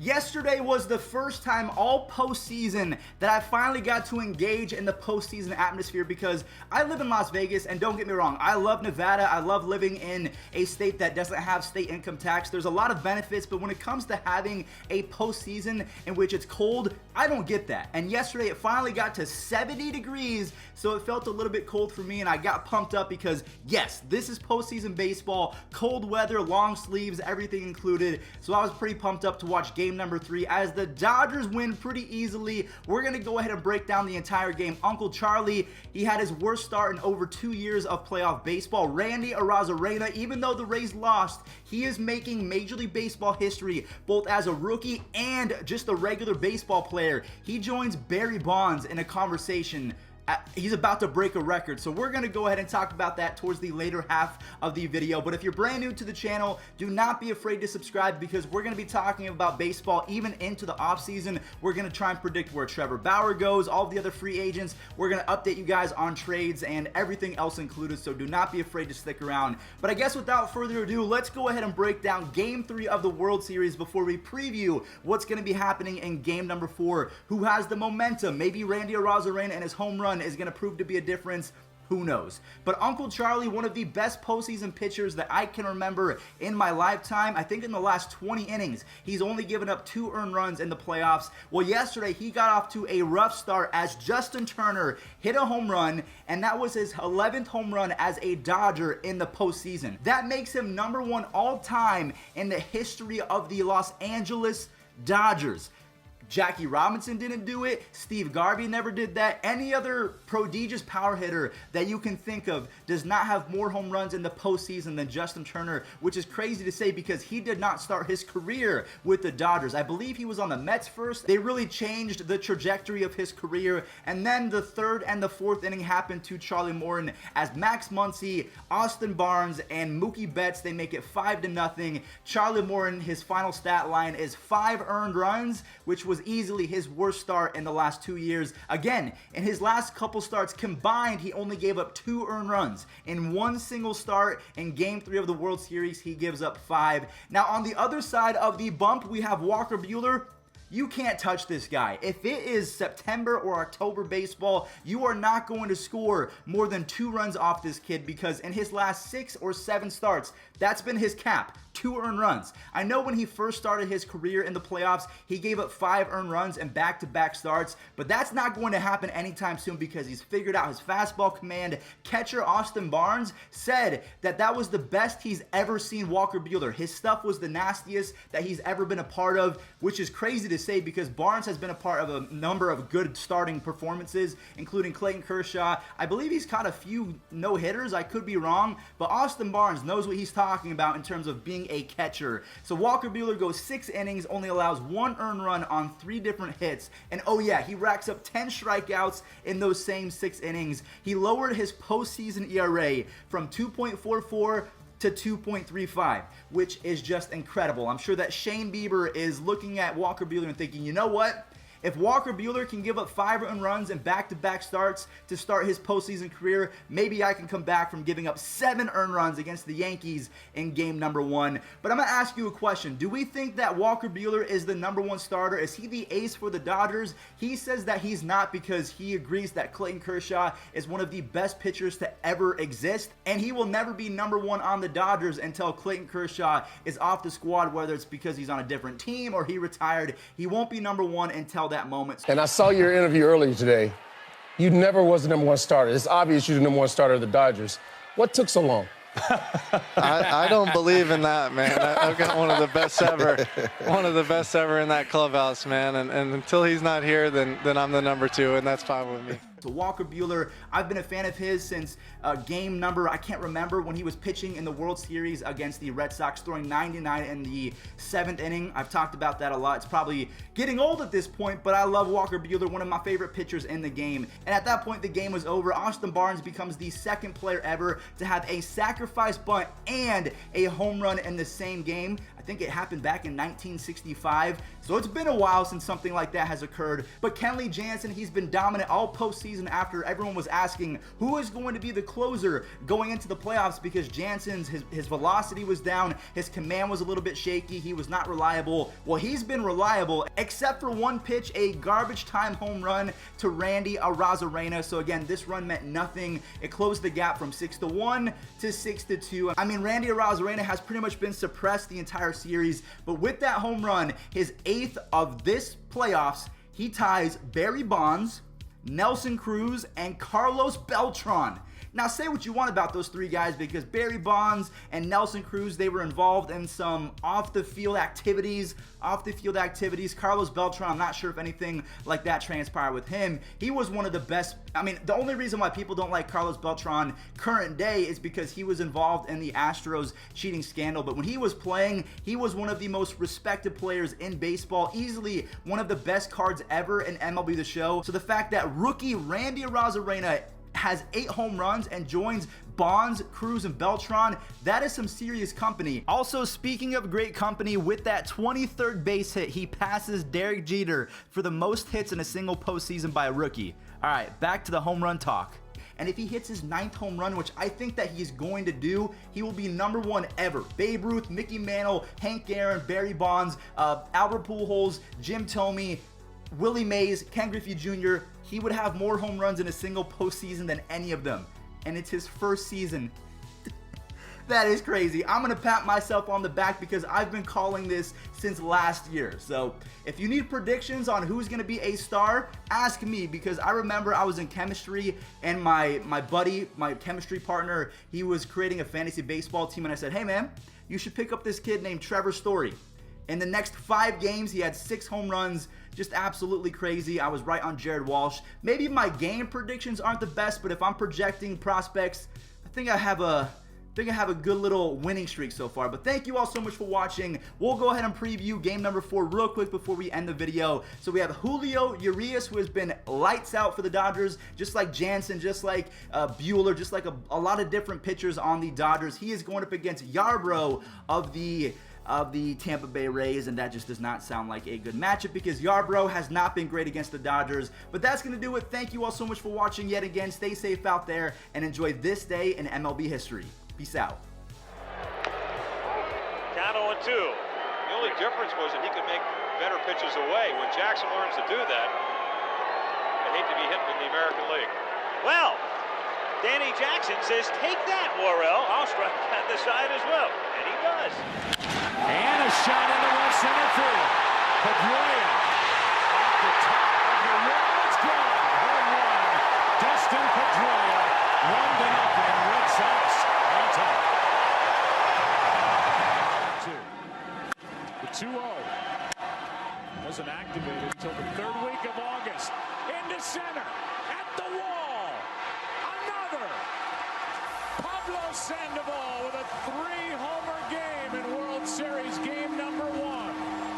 Yesterday was the first time all postseason that I finally got to engage in the postseason atmosphere because I live in Las Vegas, and don't get me wrong, I love Nevada. I love living in a state that doesn't have state income tax. There's a lot of benefits, but when it comes to having a postseason in which it's cold, I don't get that. And yesterday it finally got to 70 degrees, so it felt a little bit cold for me, and I got pumped up because yes, this is postseason baseball, cold weather, long sleeves, everything included. So I was pretty pumped up to watch game number 3 as the Dodgers win pretty easily. We're gonna go ahead and break down the entire game. Uncle Charlie, he had his worst start in over 2 years of playoff baseball. Randy Arozarena, even though the Rays lost, he is making Major League Baseball history both as a rookie and just a regular baseball player. He joins Barry Bonds in a conversation. He's about to break a record, so we're going to go ahead and talk about that towards the later half of the video. But if you're brand new to the channel, do not be afraid to subscribe because we're going to be talking about baseball even into the offseason. We're going to try and predict where Trevor Bauer goes, all the other free agents. We're going to update you guys on trades and everything else included, so do not be afraid to stick around. But I guess without further ado, let's go ahead and break down Game 3 of the World Series before we preview what's going to be happening in Game number 4. Who has the momentum? Maybe Randy Arozarena and his home run is going to prove to be a difference. Who knows? But Uncle Charlie, one of the best postseason pitchers that I can remember in my lifetime. I think in the last 20 innings, he's only given up 2 earned runs in the playoffs. Well, yesterday he got off to a rough start as Justin Turner hit a home run, and that was his 11th home run as a Dodger in the postseason. That makes him number 1 all time in the history of the Los Angeles Dodgers. Jackie Robinson didn't do it. Steve Garvey never did that. Any other prodigious power hitter that you can think of does not have more home runs in the postseason than Justin Turner, which is crazy to say because he did not start his career with the Dodgers. I believe he was on the Mets first. They really changed the trajectory of his career, and then the 3rd and the 4th inning happened to Charlie Morton as Max Muncy, Austin Barnes, and Mookie Betts, they make it 5-0. Charlie Morton, his final stat line is 5 earned runs, which was easily his worst start in the last 2 years. Again, in his last couple starts combined, he only gave up 2 earned runs. In one single start in Game 3 of the World Series, he gives up 5. Now, on the other side of the bump, we have Walker Buehler. You can't touch this guy. If it is September or October baseball, you are not going to score more than 2 runs off this kid because in his last 6 or 7 starts, that's been his cap. 2 earned runs. I know when he first started his career in the playoffs, he gave up 5 earned runs in back-to-back starts, but that's not going to happen anytime soon because he's figured out his fastball command. Catcher Austin Barnes said that that was the best he's ever seen Walker Buehler. His stuff was the nastiest that he's ever been a part of, which is crazy to say because Barnes has been a part of a number of good starting performances, including Clayton Kershaw. I believe he's caught a few no-hitters. I could be wrong, but Austin Barnes knows what he's talking about in terms of being a catcher. So Walker Buehler goes 6 innings, only allows 1 earned run on 3 different hits, and oh yeah, he racks up 10 strikeouts in those same 6 innings. He lowered his postseason ERA from 2.44 to 2.35, which is just incredible. I'm sure that Shane Bieber is looking at Walker Buehler and thinking, you know what? If Walker Buehler can give up 5 earned runs in back-to-back starts to start his postseason career, maybe I can come back from giving up 7 earned runs against the Yankees in game number 1. But I'm going to ask you a question. Do we think that Walker Buehler is the number 1 starter? Is he the ace for the Dodgers? He says that he's not because he agrees that Clayton Kershaw is one of the best pitchers to ever exist, and he will never be number 1 on the Dodgers until Clayton Kershaw is off the squad, whether it's because he's on a different team or he retired. He won't be number 1 until that moment. And I saw your interview earlier today. You never was the number 1 starter. It's obvious you're the number 1 starter of the Dodgers. What took so long? I don't believe in that, man. I've got one of the best ever in that clubhouse, man. And until he's not here, then I'm the number 2, and that's fine with me. So Walker Buehler, I've been a fan of his since game number, I can't remember, when he was pitching in the World Series against the Red Sox, throwing 99 in the 7th inning. I've talked about that a lot. It's probably getting old at this point, but I love Walker Buehler, one of my favorite pitchers in the game. And at that point, the game was over. Austin Barnes becomes the 2nd player ever to have a sacrifice bunt and a home run in the same game. I think it happened back in 1965. So it's been a while since something like that has occurred. But Kenley Jansen, he's been dominant all postseason postseason after everyone was asking who is going to be the closer going into the playoffs because Jansen's his velocity was down, his command was a little bit shaky, he was not reliable. Well, he's been reliable except for one pitch, a garbage time home run to Randy Arozarena. So again, this run meant nothing. It closed the gap from 6-1 to 6-2. I mean, Randy Arozarena has pretty much been suppressed the entire series, but with that home run, his 8th of this playoffs, he ties Barry Bonds, Nelson Cruz, and Carlos Beltran. Now, say what you want about those three guys because Barry Bonds and Nelson Cruz, they were involved in some off-the-field activities. Carlos Beltran, I'm not sure if anything like that transpired with him. He was one of the best. I mean, the only reason why people don't like Carlos Beltran current day is because he was involved in the Astros cheating scandal. But when he was playing, he was one of the most respected players in baseball, easily one of the best cards ever in MLB The Show. So the fact that rookie Randy Arozarena has 8 home runs and joins Bonds, Cruz, and Beltran, that is some serious company. Also, speaking of great company, with that 23rd base hit, he passes Derek Jeter for the most hits in a single postseason by a rookie. All right, back to the home run talk. And if he hits his 9th home run, which I think that he's going to do, he will be #1 ever. Babe Ruth, Mickey Mantle, Hank Aaron, Barry Bonds, Albert Pujols, Jim Thome, Willie Mays, Ken Griffey Jr., he would have more home runs in a single postseason than any of them. And it's his first season. That is crazy. I'm going to pat myself on the back because I've been calling this since last year. So if you need predictions on who's going to be a star, ask me, because I remember I was in chemistry and my buddy, my chemistry partner, he was creating a fantasy baseball team, and I said, hey man, you should pick up this kid named Trevor Story. In the next 5 games, he had 6 home runs, just absolutely crazy. I was right on Jared Walsh. Maybe my game predictions aren't the best, but if I'm projecting prospects, I think I have a good little winning streak so far. But thank you all so much for watching. We'll go ahead and preview game number 4 real quick before we end the video. So we have Julio Urias, who has been lights out for the Dodgers, just like Jansen, just like Buehler, just like a lot of different pitchers on the Dodgers. He is going up against Yarbrough of the Tampa Bay Rays, and that just does not sound like a good matchup because Yarbrough has not been great against the Dodgers. But that's going to do it. Thank you all so much for watching yet again. Stay safe out there and enjoy this day in MLB history. Peace out. Count 0-2. The only difference was that he could make better pitches away. When Jackson learns to do that, I hate to be hitting in the American League. Well, Danny Jackson says, take that, Worrell. I'll strike at the side as well. And he does. And a shot into left center field. Pedroia off the top of the wall. It's gone. Home run. Dustin Pedroia. 1-0. Red Sox on top. 2. The 2-0 wasn't activated until the 3rd week of August. Into center. At the wall. Another. Pablo Sandoval with a 3